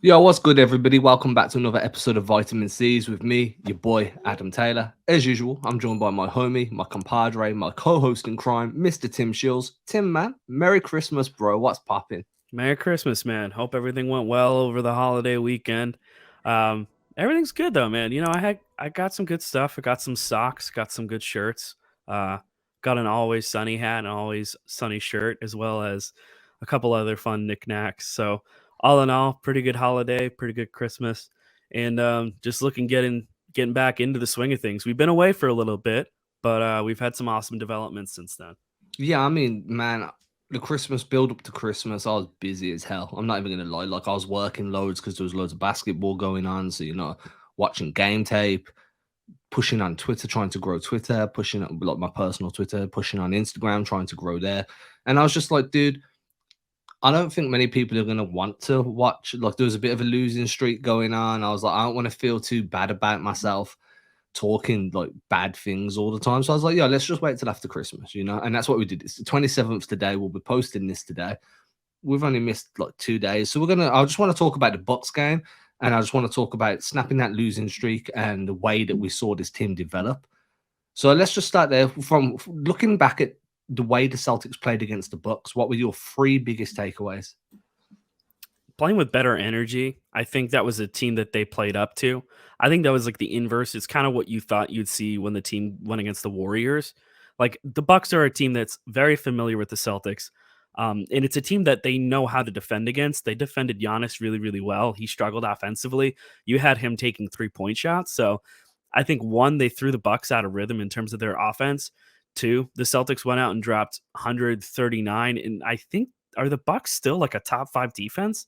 Yo, what's good, everybody? Welcome back to another episode of Vitamin C's with me, your boy, Adam Taylor. As usual, I'm joined by my homie, my compadre, my co-host in crime, Mr. Tim Sheils. Tim, man, Merry Christmas, bro. What's popping? Merry Christmas, man. Hope everything went well over the holiday weekend. Um, Everything's good though, man. I got some good stuff. I got some socks, got some good shirts. Uh, got an always sunny hat and always sunny shirt, as well as a couple other fun knickknacks. So all in all, pretty good holiday, pretty good Christmas, and just getting back into the swing of things. We've been away for a little bit, but we've had some awesome developments since then. Yeah, I mean, man, the Christmas build up to Christmas, I was busy as hell. I'm not even gonna lie. Like, I was working loads because there was loads of basketball going on. So, watching game tape, pushing on Twitter, trying to grow Twitter, pushing on like my personal Twitter, pushing on Instagram, trying to grow there. And I was just like, dude, I don't think many people are gonna want to watch. Like, there was a bit of a losing streak going on. I was like, I don't want to feel too bad about myself talking like bad things all the time. So I was like, yeah, let's just wait till after Christmas. And that's what we did. It's the 27th today. We'll be posting this today. We've only missed like 2 days. So I just want to talk about the Bucks game, and I just want to talk about snapping that losing streak and the way that we saw this team develop. So let's just start there. From looking back at the way the Celtics played against the Bucks, what were your three biggest takeaways? Playing with better energy. I think that was a team that they played up to. I think that was like the inverse. It's kind of what you thought you'd see when the team went against the Warriors. Like the Bucks are a team that's very familiar with the Celtics. And it's a team that they know how to defend against. They defended Giannis really, really well. He struggled offensively. You had him taking 3-point shots. So I think one, they threw the Bucks out of rhythm in terms of their offense. Two, the Celtics went out and dropped 139. And I think, are the Bucks still like a top five defense?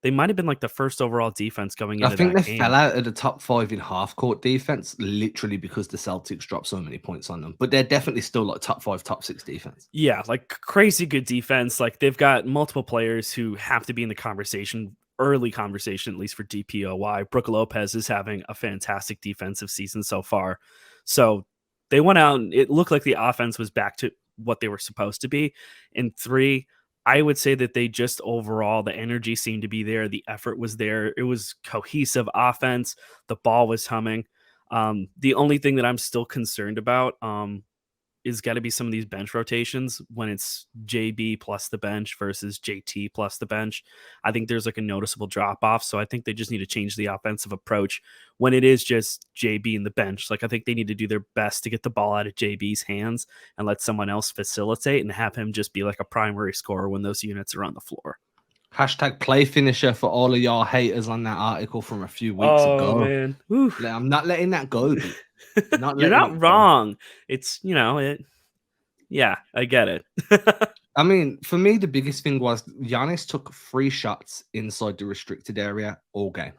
They might have been like the first overall defense going I into think that they fell game. out of the top five in half court defense, literally because the Celtics dropped so many points on them. But they're definitely still like top five, top six defense. Yeah, like crazy good defense. Like they've got multiple players who have to be in the conversation, early conversation, at least for DPOY. Brook Lopez is having a fantastic defensive season so far. So they went out and it looked like the offense was back to what they were supposed to be. And three, I would say that they just overall, the energy seemed to be there. The effort was there. It was cohesive offense. The ball was humming. The only thing that I'm still concerned about, is got to be some of these bench rotations when it's JB plus the bench versus JT plus the bench. I think there's like a noticeable drop off. So I think they just need to change the offensive approach when it is just JB in the bench. Like I think they need to do their best to get the ball out of JB's hands and let someone else facilitate and have him just be like a primary scorer when those units are on the floor. Hashtag play finisher for all of y'all haters on that article from a few weeks Oh ago. man. Whew. I'm not letting that go, dude. Not You're letting not it go. wrong. It's, it, yeah, I get it. I mean, for me, the biggest thing was Giannis took 3 shots inside the restricted area all game.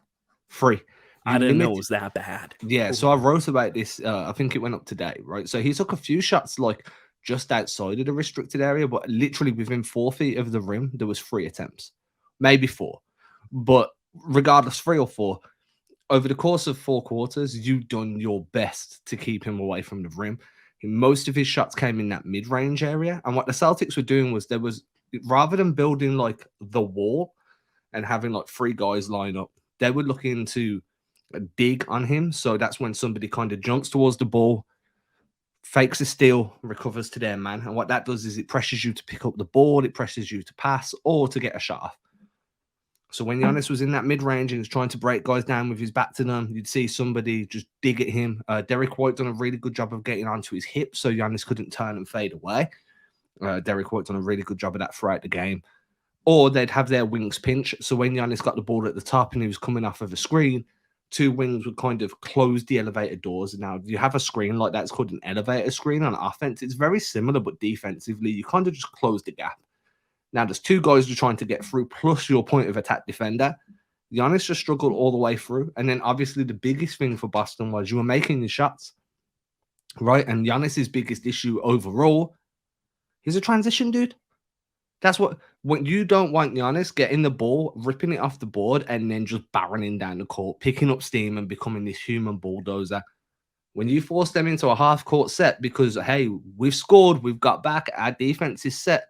3. I You didn't know it limit. was that bad. Yeah, so I wrote about this. I think it went up today, right? So he took a few shots like just outside of the restricted area, but literally within 4 feet of the rim, there was 3 attempts, maybe 4. But regardless, 3 or 4, over the course of 4 quarters, you've done your best to keep him away from the rim. Most of his shots came in that mid-range area, and what the Celtics were doing was rather than building like the wall and having like 3 guys line up, they were looking to dig on him. So that's when somebody kind of jumps towards the ball, fakes a steal, recovers to their man. And what that does is it pressures you to pick up the ball, it pressures you to pass or to get a shot off. So when Giannis was in that mid-range and was trying to break guys down with his back to them, you'd see somebody just dig at him. Derek White done a really good job of getting onto his hip so Giannis couldn't turn and fade away. Derek White done a really good job of that throughout the game. Or they'd have their wings pinch. So when Giannis got the ball at the top and he was coming off of a screen, 2 wings would kind of close the elevator doors. Now, you have a screen like that, it's called an elevator screen on offense. It's very similar, but defensively, you kind of just close the gap. Now, there's 2 guys you're trying to get through, plus your point of attack defender. Giannis just struggled all the way through. And then, obviously, the biggest thing for Boston was you were making the shots, right? And Giannis's biggest issue overall, he's a transition dude. That's when you don't want Giannis getting the ball, ripping it off the board, and then just barreling down the court, picking up steam and becoming this human bulldozer. When you force them into a half-court set because, hey, we've scored, we've got back, our defense is set,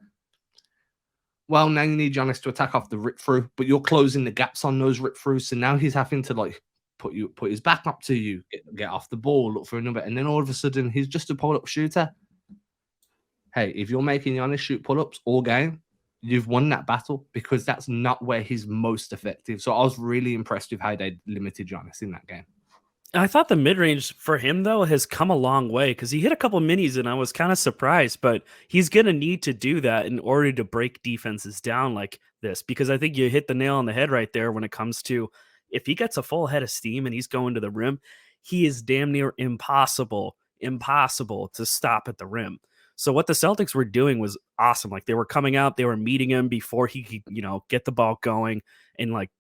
well, now you need Giannis to attack off the rip through, but you're closing the gaps on those rip throughs. So now he's having to like put his back up to you, get off the ball, look for another, and then all of a sudden he's just a pull-up shooter. Hey, if you're making Giannis shoot pull-ups all game, you've won that battle because that's not where he's most effective. So I was really impressed with how they limited Giannis in that game. I thought the mid range for him though has come a long way because he hit a couple minis and I was kind of surprised, but he's gonna need to do that in order to break defenses down like this because I think you hit the nail on the head right there when it comes to if he gets a full head of steam and he's going to the rim, he is damn near impossible to stop at the rim. So what the Celtics were doing was awesome. Like they were coming out, they were meeting him before he could, get the ball going and like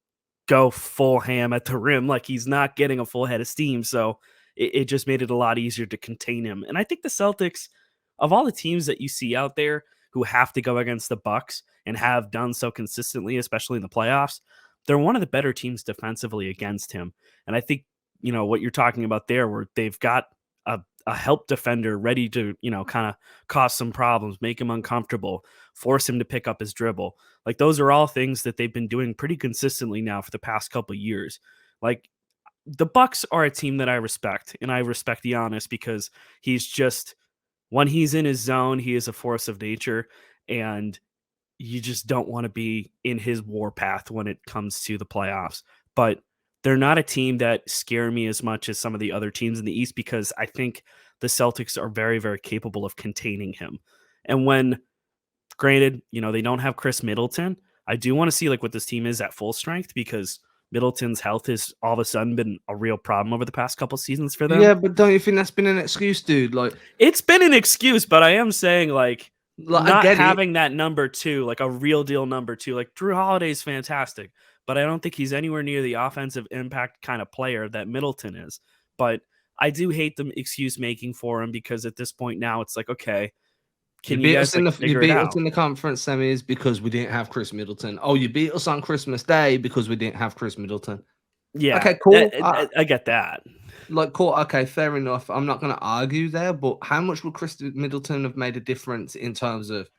go full ham at the rim. Like he's not getting a full head of steam. So it just made it a lot easier to contain him. And I think the Celtics, of all the teams that you see out there who have to go against the Bucks and have done so consistently, especially in the playoffs, they're one of the better teams defensively against him. And I think, what you're talking about there, where they've got a help defender ready to, kind of cause some problems, make him uncomfortable, force him to pick up his dribble. Like those are all things that they've been doing pretty consistently now for the past couple of years. Like the Bucks are a team that I respect, and I respect Giannis because he's just, when he's in his zone, he is a force of nature, and you just don't want to be in his warpath when it comes to the playoffs. But they're not a team that scare me as much as some of the other teams in the East because I think the Celtics are very, very capable of containing him. And when, granted, they don't have Chris Middleton, I do want to see like what this team is at full strength because Middleton's health has all of a sudden been a real problem over the past couple seasons for them. Yeah, but don't you think that's been an excuse, dude? Like it's been an excuse, but I am saying like not having that number two, like a real deal number two, like Drew Holiday's fantastic, but I don't think he's anywhere near the offensive impact kind of player that Middleton is. But I do hate the excuse making for him because at this point now it's like, okay, can you guys figure it out? You beat us in the conference semis because we didn't have Chris Middleton. Oh, you beat us on Christmas Day because we didn't have Chris Middleton. Yeah. Okay, cool. I get that. Like, cool. Okay, fair enough. I'm not going to argue there, but how much would Chris Middleton have made a difference in terms of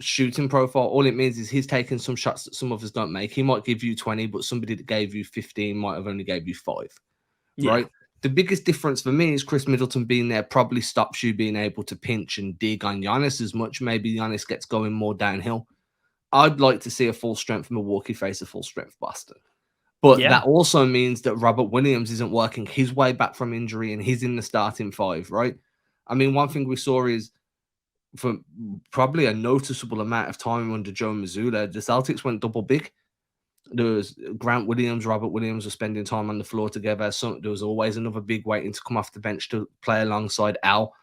shooting profile? All it means is he's taking some shots that some of us don't make. He might give you 20, but somebody that gave you 15 might have only gave you 5. Yeah. Right? The biggest difference for me is Chris Middleton being there probably stops you being able to pinch and dig on Giannis as much. Maybe Giannis gets going more downhill. I'd like to see a full strength Milwaukee face a full strength Boston. But that also means that Robert Williams isn't working his way back from injury and he's in the starting 5, right? I mean, one thing we saw is for probably a noticeable amount of time under Joe Mazzulla, the Celtics went double big. There was Grant Williams, Robert Williams were spending time on the floor together. So there was always another big waiting to come off the bench to play alongside Al.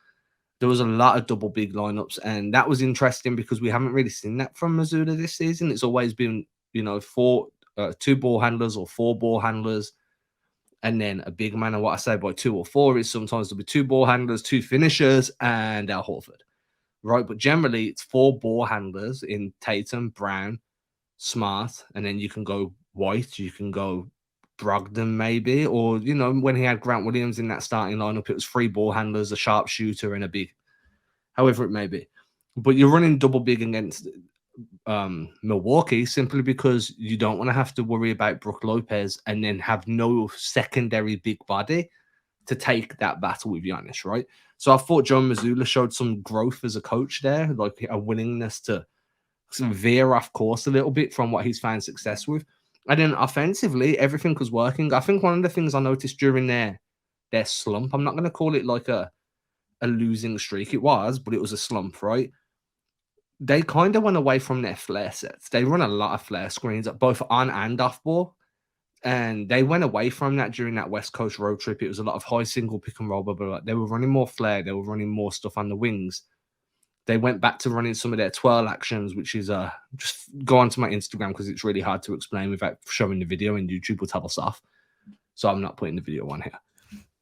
There was a lot of double big lineups, and that was interesting because we haven't really seen that from Mazzulla this season. It's always been, 2 ball handlers or 4 ball handlers, and then a big man. And what I say by 2 or 4 is sometimes there'll be 2 ball handlers, 2 finishers, and Al Horford, right? But generally, it's 4 ball handlers in Tatum, Brown, Smart, and then you can go White, you can go Brogdon maybe, or when he had Grant Williams in that starting lineup, it was 3 ball handlers, a sharpshooter, and a big, however it may be. But you're running double big against Milwaukee simply because you don't want to have to worry about Brook Lopez and then have no secondary big body to take that battle with Giannis, right? So I thought Joe Mazzulla showed some growth as a coach there, like a willingness to veer off course a little bit from what he's found success with. And then offensively, everything was working. I think one of the things I noticed during their slump, I'm not going to call it like a losing streak. It was, but it was a slump, right? They kind of went away from their flare sets. They run a lot of flare screens, both on and off ball. And they went away from that during that West Coast road trip. It was a lot of high single pick and roll, but they were running more flare. They were running more stuff on the wings. They went back to running some of their twirl actions, which is just go onto my Instagram because it's really hard to explain without showing the video, and YouTube will tell us off. So I'm not putting the video on here.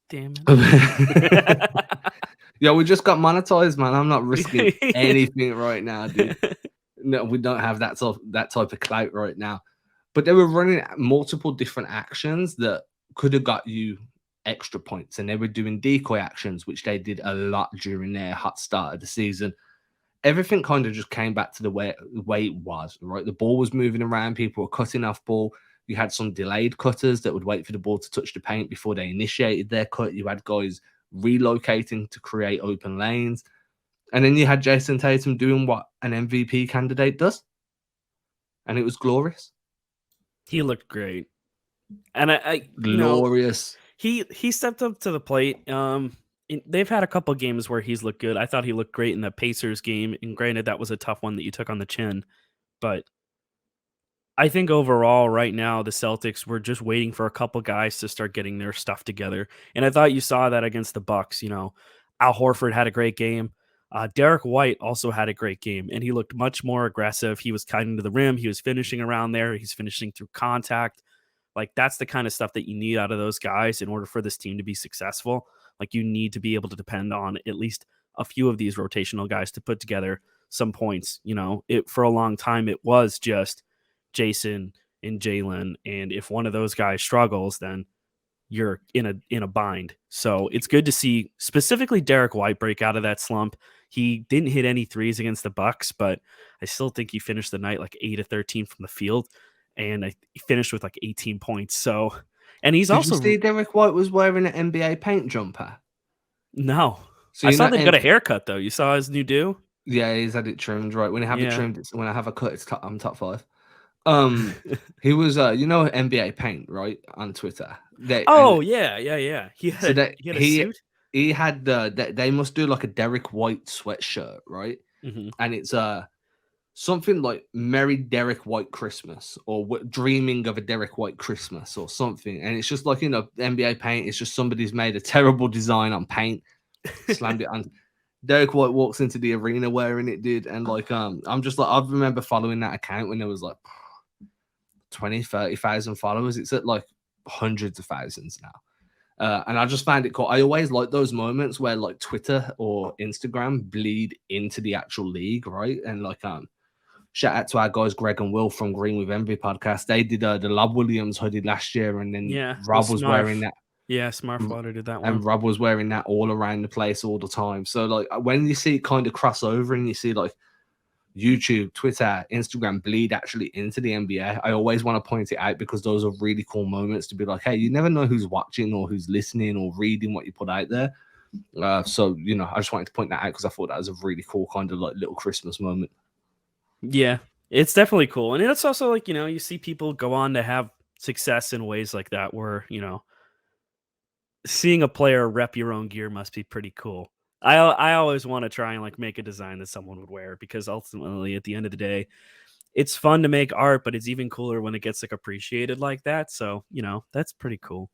Damn it. Yeah, we just got monetized, man. I'm not risking anything right now, dude. No, we don't have that type of clout right now. But they were running multiple different actions that could have got you extra points, and they were doing decoy actions, which they did a lot during their hot start of the season. everything kind of just came back to the way it was, right? The ball was moving around, people were cutting off ball. You had some delayed cutters that would wait for the ball to touch the paint before they initiated their cut. You had guys relocating to create open lanes. And then you had Jayson Tatum doing what an MVP candidate does. And it was glorious. He looked great. And I glorious. He stepped up to the plate. They've had a couple games where he's looked good. I thought he looked great in the Pacers game, and granted that was a tough one that you took on the chin, but I think overall right now the Celtics were just waiting for a couple guys to start getting their stuff together, and I thought you saw that against the Bucks. Al Horford had a great game. Derek White also had a great game, and he looked much more aggressive. He was cutting to the rim. He was finishing around there. He's finishing through contact. Like, that's the kind of stuff that you need out of those guys in order for this team to be successful. Like, you need to be able to depend on at least a few of these rotational guys to put together some points. For a long time, it was just Jayson and Jalen. And if one of those guys struggles, then you're in a bind. So it's good to see specifically Derek White break out of that slump. He didn't hit any threes against the Bucks, but I still think he finished the night like 8 of 13 from the field. And he finished with like 18 points. So, and he's Did also. you see Derek White was wearing an NBA paint jumper? No. So I saw that he got a haircut, though. You saw his new do? Yeah, he's had it trimmed, right? When I have it trimmed, when I have a cut, I'm top 5. He was, NBA paint, right? On Twitter. Yeah. He had a suit? He had they must do like a Derek White sweatshirt, right? Mm-hmm. And it's something like Merry Derek White Christmas or Dreaming of a Derek White Christmas or something. And it's just like, NBA paint. It's just somebody's made a terrible design on paint, slammed it on. Derek White walks into the arena wearing it, dude. And like, I'm just like, I remember following that account when there was like 20, 30,000 followers. It's at like hundreds of thousands now. And I just find it cool. I always like those moments where like Twitter or Instagram bleed into the actual league, right? And like, shout out to our guys Greg and Will from Green with Envy podcast. They did the Lob Williams hoodie last year, and then Rob was wearing that. Yeah, Smartwater did that one. And Rob was wearing that all around the place all the time. So like when you see it kind of cross over and you see like YouTube, Twitter, Instagram bleed actually into the NBA, I always want to point it out because those are really cool moments to be like, hey, you never know who's watching or who's listening or reading what you put out there. So I just wanted to point that out because I thought that was a really cool kind of like little Christmas moment. Yeah, it's definitely cool. And it's also like, you see people go on to have success in ways like that where, seeing a player rep your own gear must be pretty cool. I always want to try and like make a design that someone would wear because ultimately at the end of the day, it's fun to make art, but it's even cooler when it gets like appreciated like that. So, that's pretty cool.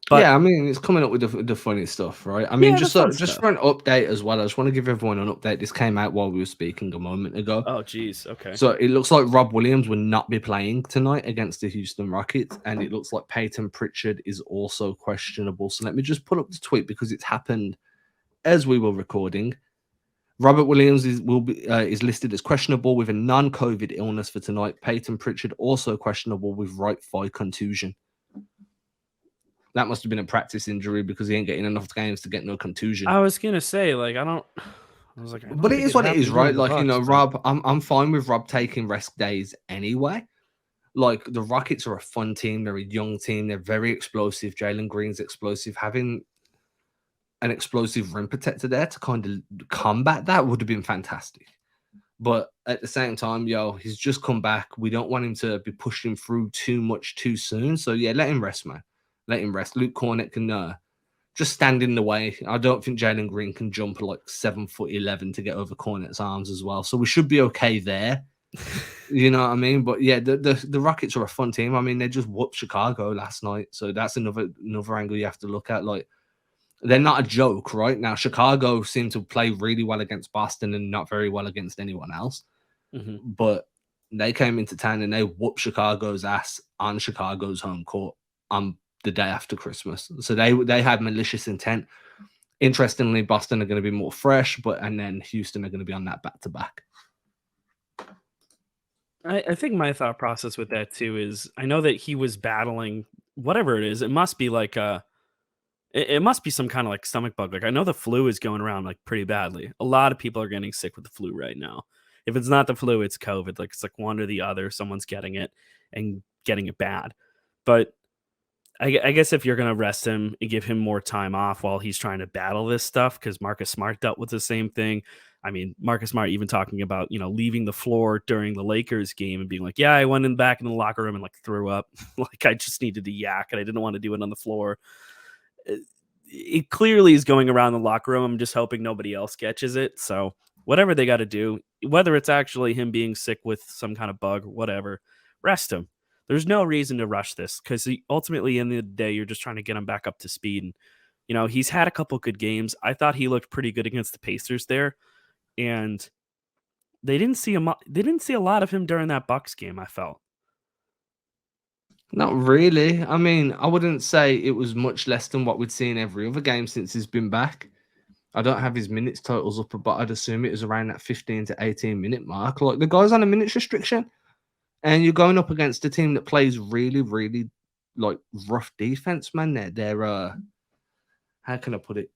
But yeah, I mean, it's coming up with the funny stuff, right? I mean, just for an update as well, I just want to give everyone an update. This came out while we were speaking a moment ago. Oh, geez. Okay. So it looks like Rob Williams will not be playing tonight against the Houston Rockets, and it looks like Peyton Pritchard is also questionable. So let me just pull up the tweet because it's happened as we were recording. Robert Williams is listed as questionable with a non-COVID illness for tonight. Peyton Pritchard also questionable with right thigh contusion. That must have been a practice injury because he ain't getting enough games to get no contusion. I was gonna say, like, but it is what it is, right? Like, Rob, I'm fine with Rob taking rest days anyway. Like, the Rockets are a fun team. They're a young team. They're very explosive. Jalen Green's explosive. Having an explosive rim protector there to kind of combat that would have been fantastic. But at the same time, he's just come back. We don't want him to be pushing through too much too soon. So, yeah, let him rest, man. Let him rest. Luke Cornett can just stand in the way. I don't think Jalen Green can jump like 7'11" to get over Cornett's arms as well. So we should be okay there. You know what I mean? But yeah, the Rockets are a fun team. I mean, they just whooped Chicago last night. So that's another angle you have to look at. Like, they're not a joke, right? Now, Chicago seem to play really well against Boston and not very well against anyone else. Mm-hmm. But they came into town and they whooped Chicago's ass on Chicago's home court on the day after Christmas. So they had malicious intent. Interestingly, Boston are going to be more fresh, and then Houston are going to be on that back-to-back. I think my thought process with that too is I know that he was battling whatever it is. It must be like It must be some kind of like stomach bug. Like I know the flu is going around like pretty badly. A lot of people are getting sick with the flu right now. If it's not the flu, it's COVID. Like it's like one or the other. Someone's getting it and getting it bad. But I guess if you're going to rest him and give him more time off while he's trying to battle this stuff, because Marcus Smart dealt with the same thing. I mean, Marcus Smart even talking about, leaving the floor during the Lakers game and being like, yeah, I went back in the locker room and like threw up. Like I just needed to yak and I didn't want to do it on the floor. It clearly is going around the locker room. I'm just hoping nobody else catches it. So whatever they got to do, whether it's actually him being sick with some kind of bug or whatever, rest him. There's no reason to rush this because ultimately, in the day, you're just trying to get him back up to speed. And, he's had a couple good games. I thought he looked pretty good against the Pacers there, and they didn't see him. They didn't see a lot of him during that Bucks game. I felt. Not really. I mean, I wouldn't say it was much less than what we'd seen every other game since he's been back. I don't have his minutes totals up, but I'd assume it was around that 15 to 18 minute mark. Like the guy's on a minutes restriction. And you're going up against a team that plays really, really like rough defense, man. They're how can I put it?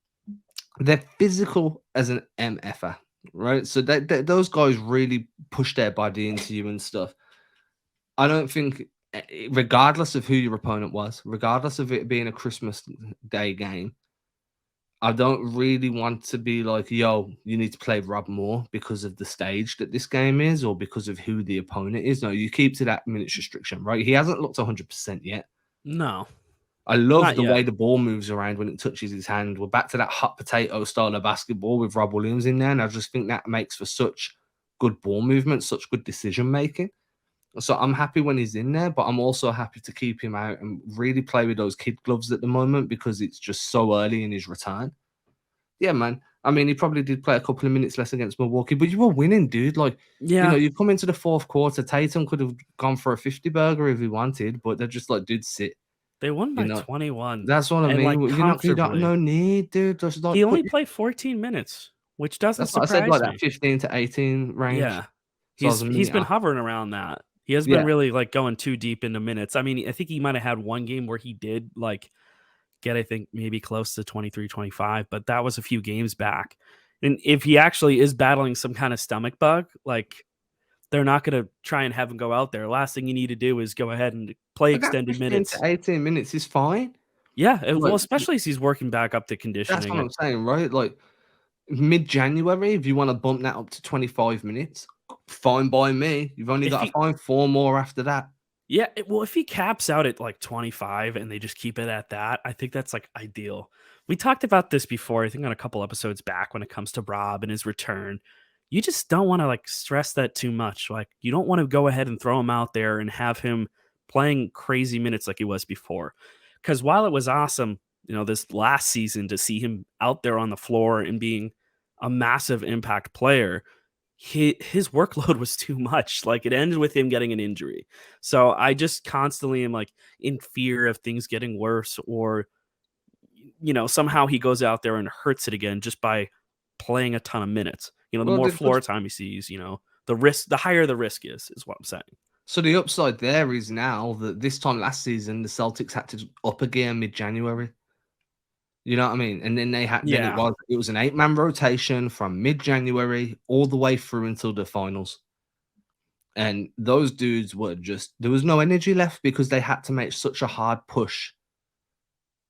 They're physical as an MFer, right? So those guys really push their body into you and stuff. I don't think, regardless of who your opponent was, regardless of it being a Christmas Day game, I don't really want to be like, yo, you need to play Rob more because of the stage that this game is or because of who the opponent is. No, you keep to that minutes restriction, right? He hasn't looked 100% yet. No. I love the way the ball moves around when it touches his hand. We're back to that hot potato style of basketball with Rob Williams in there. And I just think that makes for such good ball movement, such good decision making. So I'm happy when he's in there, but I'm also happy to keep him out and really play with those kid gloves at the moment because it's just so early in his return. Yeah, man. I mean, he probably did play a couple of minutes less against Milwaukee, but you were winning, dude. Like, you come into the fourth quarter, Tatum could have gone for a 50 burger if he wanted, but they're just like, dude, sit. They won by 21. That's what I mean. Like, You got no need, dude. Just like he only played 14 minutes, which doesn't surprise me. I said, like that 15 to 18 range. Yeah. He's been hovering around that. He has been really like going too deep into minutes. I mean, I think he might have had one game where he did like get, I think, maybe close to 23, 25, but that was a few games back. And if he actually is battling some kind of stomach bug, like they're not going to try and have him go out there. Last thing you need to do is go ahead and play extended minutes. 18 minutes is fine. Yeah, well, especially as he's working back up the conditioning. That's what I'm saying, right? Like mid-January, if you want to bump that up to 25 minutes, fine by me. You've only got to find 4 more after that. Yeah, well, if he caps out at like 25 and they just keep it at that, I think that's like ideal. We talked about this before, I think on a couple episodes back when it comes to Rob and his return. You just don't want to like stress that too much. Like you don't want to go ahead and throw him out there and have him playing crazy minutes like he was before. Because while it was awesome, this last season to see him out there on the floor and being a massive impact player, his workload was too much. Like it ended with him getting an injury. So I just constantly am like in fear of things getting worse or, somehow he goes out there and hurts it again just by playing a ton of minutes. The more floor time he sees, the higher the risk is what I'm saying. So the upside there is now that this time last season, the Celtics had to up a gear mid-January. You know what I mean? And then it was an 8-man rotation from mid-January all the way through until the finals. And those dudes were there was no energy left because they had to make such a hard push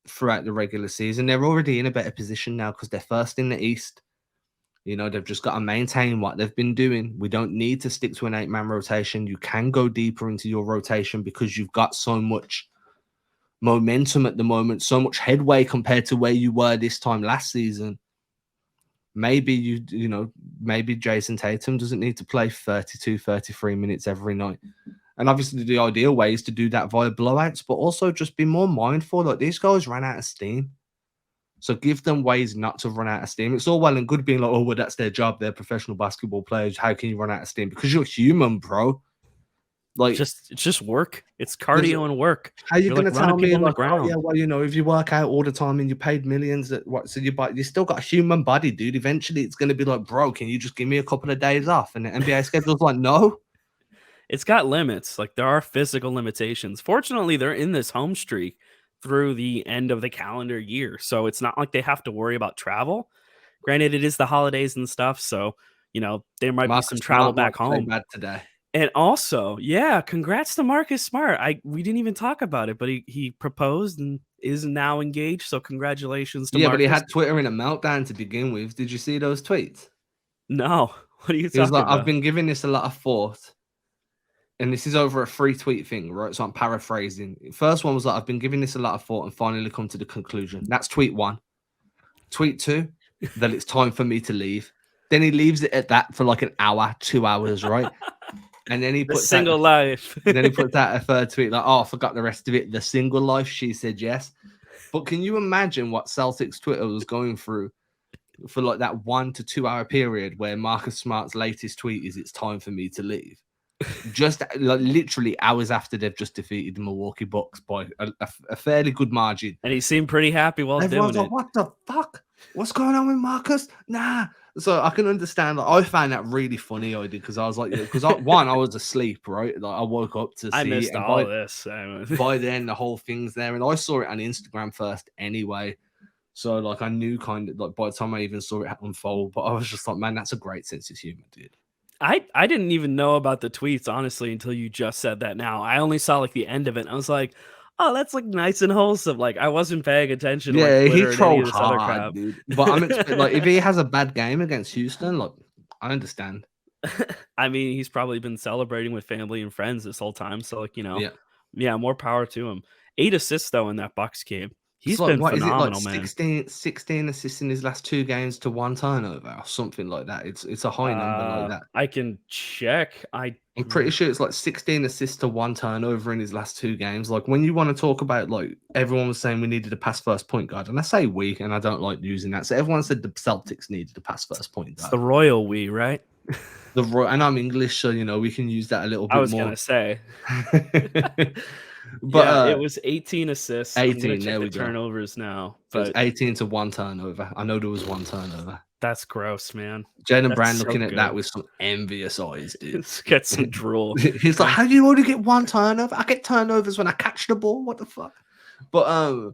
throughout the regular season. They're already in a better position now because they're first in the East. They've just got to maintain what they've been doing. We don't need to stick to an 8-man rotation. You can go deeper into your rotation because you've got so much momentum at the moment, so much headway compared to where you were this time last season. Maybe maybe Jayson Tatum doesn't need to play 32, 33 minutes every night. And obviously the ideal way is to do that via blowouts, but also just be more mindful that these guys ran out of steam. So give them ways not to run out of steam. It's all well and good being like, oh, well, that's their job. They're professional basketball players. How can you run out of steam? Because you're human, bro. Like it's just work. It's cardio and work. How are you going to tell me like, oh, yeah, well, if you work out all the time and you paid millions, so you still got a human body, dude. Eventually, it's going to be like, bro, can you just give me a couple of days off? And the NBA schedule's like, no. It's got limits. Like there are physical limitations. Fortunately, they're in this home streak through the end of the calendar year. So it's not like they have to worry about travel. Granted, it is the holidays and stuff, so there might be Marcus some travel Smart might back play home. bad today. And also, yeah, congrats to Marcus Smart. We didn't even talk about it, but he proposed and is now engaged. So congratulations to Yeah, but he Marcus. had Twitter in a meltdown to begin with. Did you see those tweets? No, what are you He was talking like, I've about? been giving this a lot of thought. And this is over a 3-tweet thing, right? So I'm paraphrasing. First one was like, I've been giving this a lot of thought and finally come to the conclusion. That's tweet 1. Tweet 2, that it's time for me to leave. Then he leaves it at that for like an hour, 2 hours, right? And then he The puts out single life. then he puts out a third tweet like, oh, I forgot the rest of it. The single life, she said yes. But can you imagine what Celtics Twitter was going through for like that 1 to 2 hour period where Marcus Smart's latest tweet is it's time for me to leave? Just like literally hours after they've just defeated the Milwaukee Bucks by a fairly good margin. And he seemed pretty happy while Everyone's doing like, it. what the fuck? What's going on with Marcus? Nah. So I can understand. Like, I found that really funny. I did because I was like, because I was asleep, right? Like I woke up to I see missed it, and all of this. by then the whole thing's there, and I saw it on Instagram first anyway. So like I knew kind of like by the time I even saw it unfold, but I was just like, man, that's a great sense of humor, dude. I didn't even know about the tweets, honestly, until you just said that now. I only saw like the end of it. And I was like, oh, that's like nice and wholesome. Like I wasn't paying attention to like Yeah, he Twitter and any of trolled this other hard, crap. dude. But I'm expecting like if he has a bad game against Houston, like I understand. I mean, he's probably been celebrating with family and friends this whole time. So like, Yeah. yeah, more power to him. 8 assists though in that Bucks game. It's He's like, been what is it, like phenomenal, man. 16 assists in his last 2 games to 1 turnover or something like that. It's a high number like that. I can check. I'm pretty sure it's like 16 assists to 1 turnover in his last 2 games. Like when you want to talk about like everyone was saying we needed a pass first point guard, and I say we, and I don't like using that. So everyone said the Celtics needed a pass first point It's guard. the royal we, right? And I'm English, so we can use that a little I bit was more. gonna say. But Yeah, it was 18 assists. I'm gonna 18, check there the we go. turnovers now, So it's but 18 to 1 turnover. I know there was 1 turnover. that's gross, man. Jaylen That's Brown so looking at that good. with some envious eyes, dude. Let's get some drool. He's like, how do you only get 1 turnover? I get turnovers when I catch the ball. What the fuck? But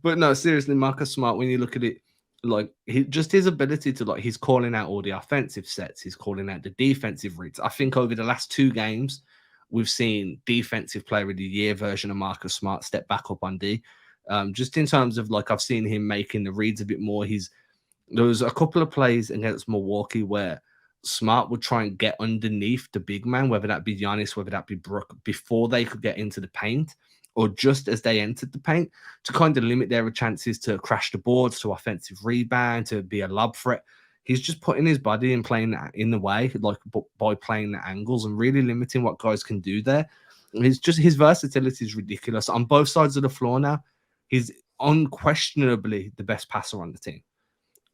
but no, seriously, Marcus Smart, when you look at it, like his ability to he's calling out all the offensive sets, he's calling out the defensive reads. I think over the last 2 games, we've seen defensive player of the year version of Marcus Smart step back up on D. Just in terms of I've seen him making the reads a bit more. There was a couple of plays against Milwaukee where Smart would try and get underneath the big man, whether that be Giannis, whether that be Brook, before they could get into the paint, or just as they entered the paint, to kind of limit their chances to crash the boards, to offensive rebound, to be a lob threat. He's just putting his body and playing that in the way, by playing the angles and really limiting what guys can do there. His versatility is ridiculous on both sides of the floor now. He's unquestionably the best passer on the team.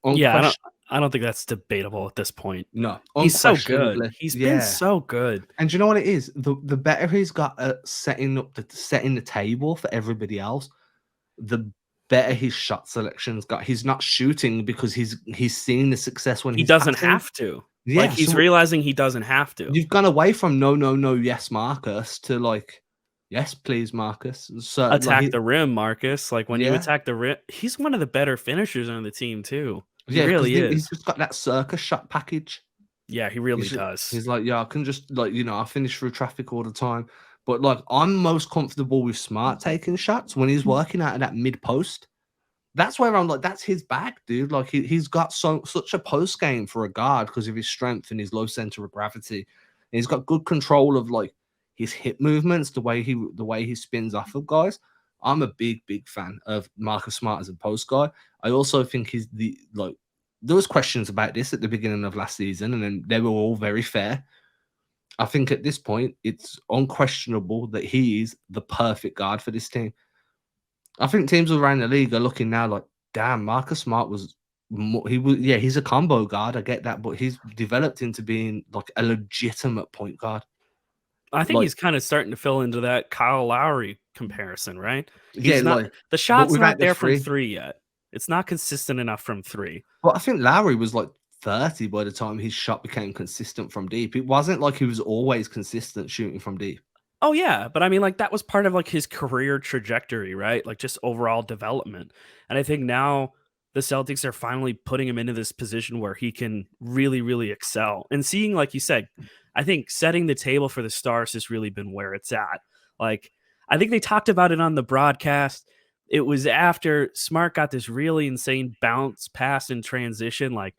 Yeah, I don't think that's debatable at this point. No, He's so good. unquestionably. He's been so good. And do you know what it is? The better he's got at setting the table for everybody else, the better his shot selection's got. He's not shooting because he's seen the success when He he's doesn't passing. have to. Yeah, Like he's realizing he doesn't have to. You've gone away from no, yes, Marcus, to yes, please, Marcus. So Attack the rim, Marcus. Like when you Yeah. attack the rim, he's one of the better finishers on the team too. He Yeah, 'cause really is. he's just got that circus shot package. Yeah, he really does. He's like, yeah, I can just I finish through traffic all the time. But I'm most comfortable with Smart taking shots when he's working out of that mid post. That's where I'm like, that's his bag, dude. Like he's got such a post game for a guard because of his strength and his low center of gravity. And he's got good control of his hip movements, the way he spins off of guys. I'm a big fan of Marcus Smart as a post guy. I also think he's there was questions about this at the beginning of last season, and then they were all very fair. I think at this point, it's unquestionable that he is the perfect guard for this team. I think teams around the league are looking now like, damn, Marcus Smart he's a combo guard. I get that, but he's developed into being a legitimate point guard. I think he's kind of starting to fill into that Kyle Lowry comparison, right? The shot's not there from 3 yet. It's not consistent enough from 3. But I think Lowry was 30 by the time his shot became consistent from deep. It wasn't like he was always consistent shooting from deep. Oh yeah, but I mean, like that was part of like his career trajectory, right? Like just overall development. And I think now the Celtics are finally putting him into this position where he can really, really excel. And seeing, like you said, I think setting the table for the Stars has really been where it's at. Like I think they talked about it on the broadcast. It was after Smart got this really insane bounce pass in transition, like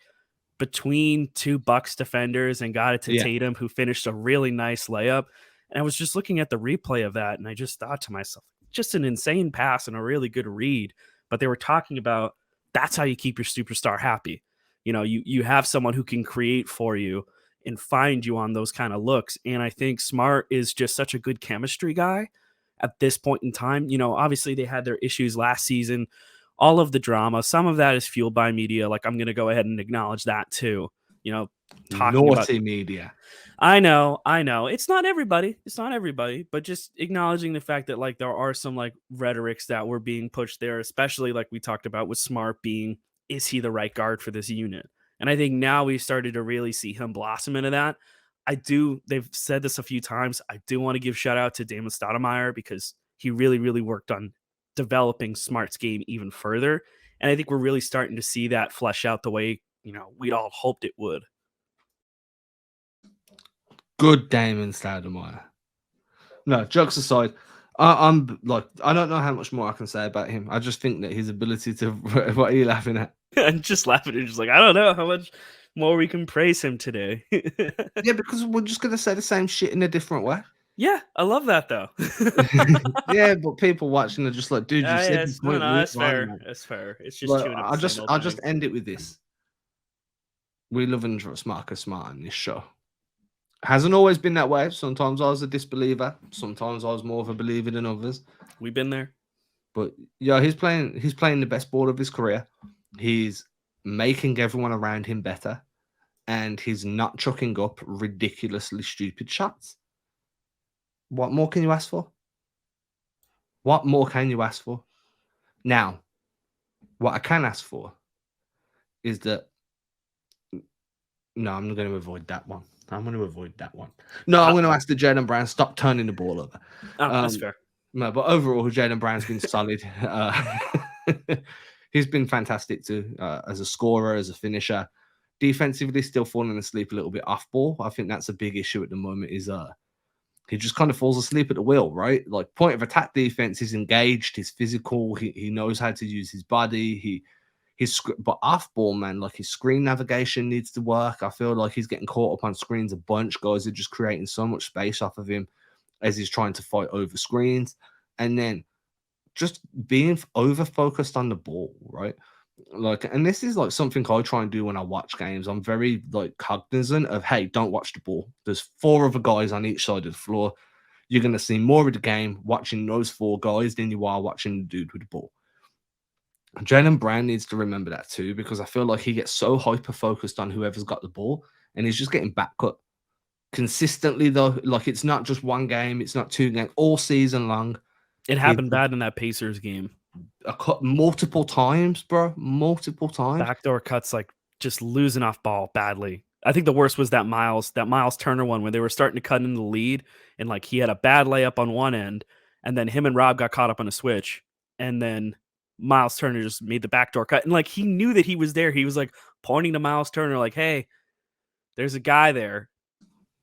between two Bucks defenders and got it to Yeah. Tatum, who finished a really nice layup. And I was just looking at the replay of that, and I just thought to myself, just an insane pass and a really good read. But they were talking about that's how you keep your superstar happy. You know, you have someone who can create for you and find you on those kind of looks. And I think Smart is just such a good chemistry guy at this point in time. You know, obviously they had their issues last season, all of the drama. Some of that is fueled by media. Like I'm going to go ahead and acknowledge that too. You know, talking about Naughty media. I know. It's not everybody. It's not everybody, but just acknowledging the fact that like there are some like rhetorics that were being pushed there, especially like we talked about with Smart being, is he the right guard for this unit? And I think now we started to really see him blossom into that. They've said this a few times. I do want to give shout out to Damon Stoudemire because he really, really worked on developing Smart's game even further. And I think we're really starting to see that flesh out the way, you know, we'd all hoped it would. Good Damon Stoudemire. No, jokes aside, I'm like, I don't know how much more I can say about him. I just think that his ability to, what are you laughing at? I'm just laughing and just like, I don't know how much more we can praise him today. Yeah, because we're just gonna say the same shit in a different way. Yeah, I love that though. Yeah, but people watching are just like, dude, you said your Yes, no, point. no, Move that's on, fair. man. That's fair. It's just Like, chewing up the same old I'll thing. just end it with this. We love and trust Marcus Smart on this show. Hasn't always been that way. Sometimes I was a disbeliever. Sometimes I was more of a believer than others. We've been there. But yeah, he's playing the best ball of his career. He's making everyone around him better. And he's not chucking up ridiculously stupid shots. What more can you ask for? What more can you ask for? Now, what I can ask for is that no, I'm going to avoid that one. I'm going to avoid that one. No, I'm going to ask the Jaylen Brown stop turning the ball over. That's fair. No, but overall, Jaylen Brown's been solid. He's been fantastic too, as a scorer, as a finisher. Defensively, still falling asleep a little bit off ball. I think that's a big issue at the moment. Is he just kind of falls asleep at the wheel, right? Like point of attack defense, he's engaged, he's physical, he knows how to use his body. But off ball, man, like his screen navigation needs to work. I feel like he's getting caught up on screens a bunch. Guys are just creating so much space off of him as he's trying to fight over screens, and then just being over focused on the ball, right? Like, and this is like something I try and do when I watch games. I'm very like cognizant of, hey, don't watch the ball. There's 4 other guys on each side of the floor. You're going to see more of the game watching those 4 guys than you are watching the dude with the ball. Jaylen Brown needs to remember that too, because I feel like he gets so hyper focused on whoever's got the ball, and he's just getting back cut consistently. Though, like it's not just one game, it's not 2 games, all season long. It happened bad in that Pacers game. Multiple times, bro. Multiple times. Backdoor cuts, like just losing off ball badly. I think the worst was that Miles Turner one where they were starting to cut into the lead, and like he had a bad layup on one end, and then him and Rob got caught up on a switch, and then Miles Turner just made the backdoor cut, and like he knew that he was there. He was like pointing to Miles Turner, like, "Hey, there's a guy there,"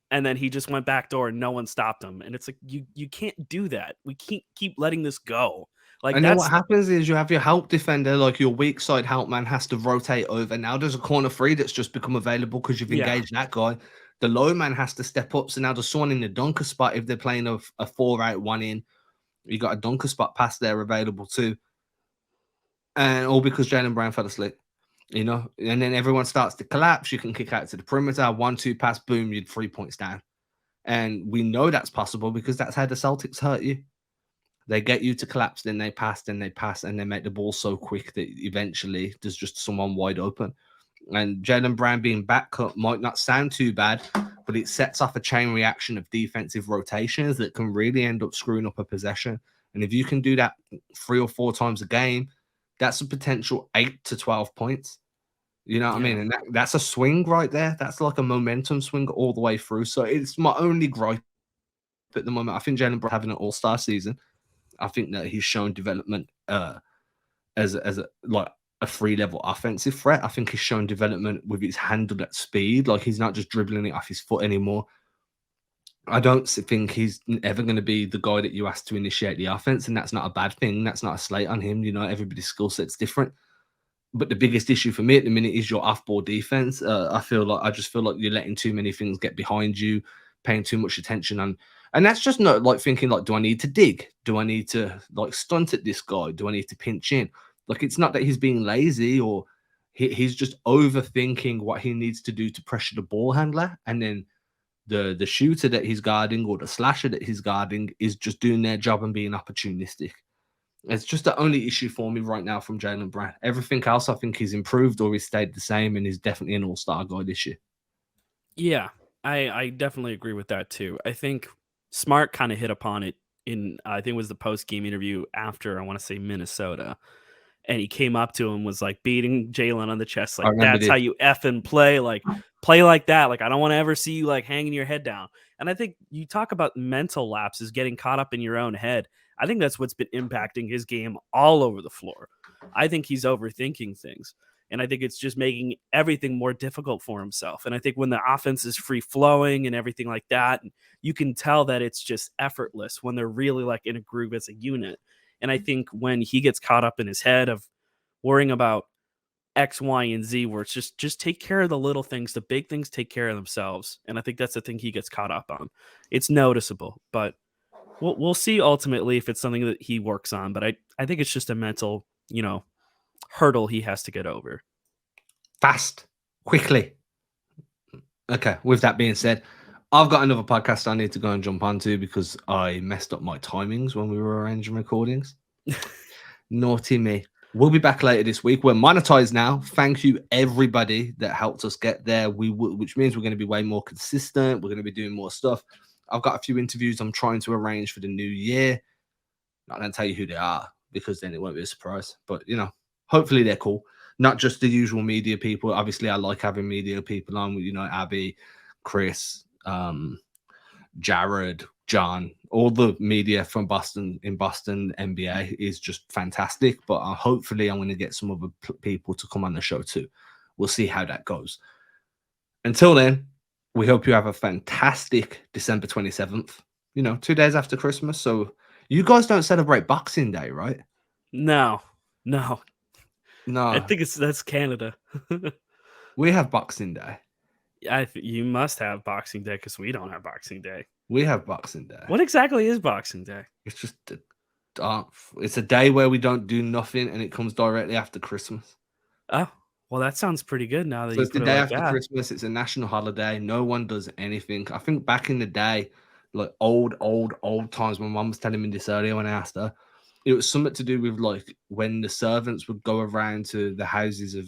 and then he just went backdoor, and no one stopped him. And it's like you can't do that. We can't keep letting this go. Like And then that's what happens is you have your help defender, like your weak side help man, has to rotate over. Now there's a corner 3 that's just become available because you've engaged that guy. The low man has to step up. So now there's someone in the dunker spot if they're playing a 4-out 1 in. You got a dunker spot pass there available too. And all because Jaylen Brown fell asleep, you know, and then everyone starts to collapse. You can kick out to the perimeter, 1-2 pass, boom, you're 3 points down. And we know that's possible because that's how the Celtics hurt you. They get you to collapse, then they pass, and they make the ball so quick that eventually there's just someone wide open. And Jaylen Brown being back cut might not sound too bad, but it sets off a chain reaction of defensive rotations that can really end up screwing up a possession. And if you can do that 3 or 4 times a game, that's a potential 8 to 12 points. You know what I mean? And that's a swing right there. That's like a momentum swing all the way through. So it's my only gripe at the moment. I think Jaylen Brown having an all-star season. I think that he's shown development as a like a free-level offensive threat. I think he's shown development with his handle at speed. Like, he's not just dribbling it off his foot anymore. I don't think he's ever going to be the guy that you ask to initiate the offense, and that's not a bad thing. That's not a slate on him. You know, everybody's skill set's different. But the biggest issue for me at the minute is your off-ball defense. I just feel like you're letting too many things get behind you, paying too much attention on, and that's just not like thinking like, do I need to dig? Do I need to like stunt at this guy? Do I need to pinch in? Like, it's not that he's being lazy or he's just overthinking what he needs to do to pressure the ball handler, and then the shooter that he's guarding or the slasher that he's guarding is just doing their job and being opportunistic. It's just the only issue for me right now from Jaylen Brown. Everything else, I think he's improved or he's stayed the same, and he's definitely an all-star guy this year. Yeah, I definitely agree with that too. I think Smart kind of hit upon it in, I think it was the post-game interview after, I want to say, Minnesota. And he came up to him, was like beating Jaylen on the chest, like, that's how you effing play. Like, play like that. Like, I don't want to ever see you like hanging your head down. And I think you talk about mental lapses, getting caught up in your own head. I think that's what's been impacting his game all over the floor. I think he's overthinking things. And I think it's just making everything more difficult for himself. And I think when the offense is free flowing and everything like that, you can tell that it's just effortless when they're really like in a groove as a unit. And I think when he gets caught up in his head of worrying about X, Y, and Z, where it's just take care of the little things, the big things take care of themselves. And I think that's the thing he gets caught up on. It's noticeable, but we'll see ultimately if it's something that he works on. But I think it's just a mental, hurdle he has to get over. Fast, quickly. Okay, with that being said, I've got another podcast I need to go and jump onto because I messed up my timings when we were arranging recordings. Naughty me. We'll be back later this week. We're monetized now. Thank you, everybody that helped us get there. Which means we're going to be way more consistent. We're going to be doing more stuff. I've got a few interviews I'm trying to arrange for the new year. Not going to tell you who they are because then it won't be a surprise. But, hopefully they're cool. Not just the usual media people. Obviously, I like having media people on, Abby, Chris, Jared, John, all the media from Boston, NBA is just fantastic. But hopefully I'm going to get some other people to come on the show too. We'll see how that goes. Until then, we hope you have a fantastic December 27th, 2 days after Christmas. So you guys don't celebrate Boxing Day, right? No. No, I think that's Canada. We have Boxing Day. You must have Boxing Day because we don't have Boxing Day. We have Boxing Day. What exactly is Boxing Day? It's just it's a day where we don't do nothing, and it comes directly after Christmas. Oh, well, that sounds pretty good now that you it's put the day it like after that. Christmas. It's a national holiday. No one does anything. I think back in the day, like old times, my mom was telling me this earlier when I asked her. It was something to do with like when the servants would go around to the houses of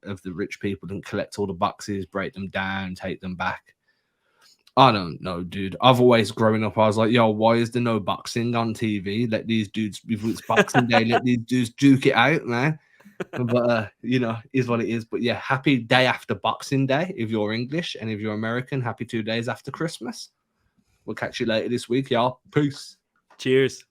of the rich people and collect all the boxes, break them down, take them back. I don't know, dude. I've always growing up, I was like, yo, why is there no boxing on TV? Let these dudes, if it's Boxing Day, let these dudes duke it out, man. But is what it is. But yeah, happy day after Boxing Day if you're English, and if you're American, happy 2 days after Christmas. We'll catch you later this week, y'all. Peace. Cheers.